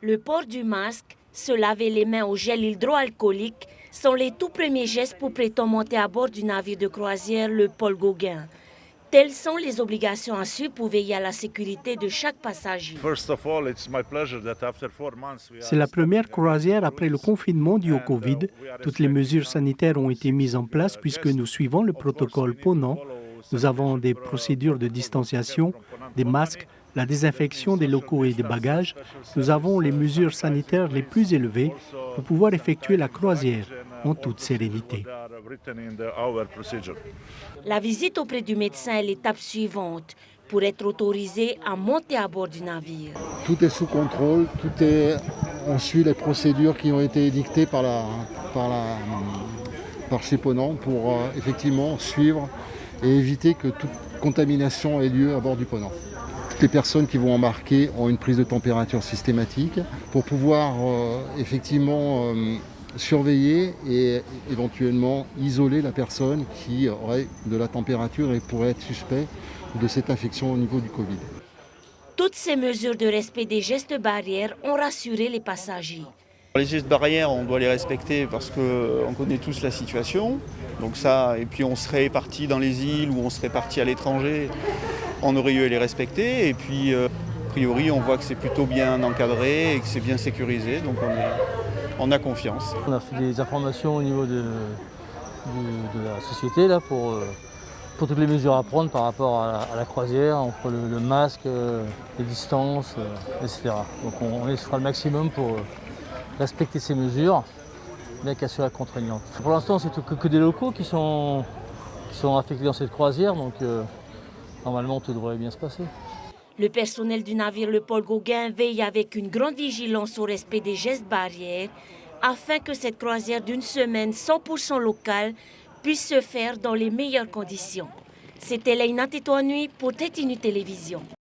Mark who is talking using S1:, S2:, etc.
S1: Le port du masque, se laver les mains au gel hydroalcoolique sont les tout premiers gestes pour prétendre monter à bord du navire de croisière le Paul Gauguin. Telles sont les obligations à suivre pour veiller à la sécurité de chaque passager.
S2: C'est la première croisière après le confinement dû au Covid. Toutes les mesures sanitaires ont été mises en place puisque nous suivons le protocole Ponant. Nous avons des procédures de distanciation, des masques, la désinfection des locaux et des bagages. Nous avons les mesures sanitaires les plus élevées pour pouvoir effectuer la croisière en toute sérénité.
S1: La visite auprès du médecin est l'étape suivante pour être autorisé à monter à bord du navire.
S3: Tout est sous contrôle, on suit les procédures qui ont été édictées par chez Ponant pour effectivement suivre et éviter que toute contamination ait lieu à bord du Ponant. Toutes les personnes qui vont embarquer ont une prise de température systématique pour pouvoir effectivement surveiller et éventuellement isoler la personne qui aurait de la température et pourrait être suspect de cette infection au niveau du Covid.
S1: Toutes ces mesures de respect des gestes barrières ont rassuré les passagers.
S4: Les gestes barrières, on doit les respecter parce qu'on connaît tous la situation. Donc ça, et puis on serait parti dans les îles ou on serait parti à l'étranger, on aurait eu à les respecter. Et puis, a priori, on voit que c'est plutôt bien encadré et que c'est bien sécurisé. Donc on a confiance.
S5: On a fait des informations au niveau de la société là, pour toutes les mesures à prendre par rapport à la croisière, entre le masque, les distances, etc. Donc on fera le maximum pour respecter ces mesures, bien qu'elles soient contraignantes. Pour l'instant, c'est que des locaux qui sont affectés dans cette croisière, donc normalement tout devrait bien se passer.
S1: Le personnel du navire le Paul Gauguin veille avec une grande vigilance au respect des gestes barrières afin que cette croisière d'une semaine 100% locale puisse se faire dans les meilleures conditions. C'était Leïna Tétouanoui pour Tétinu Télévision.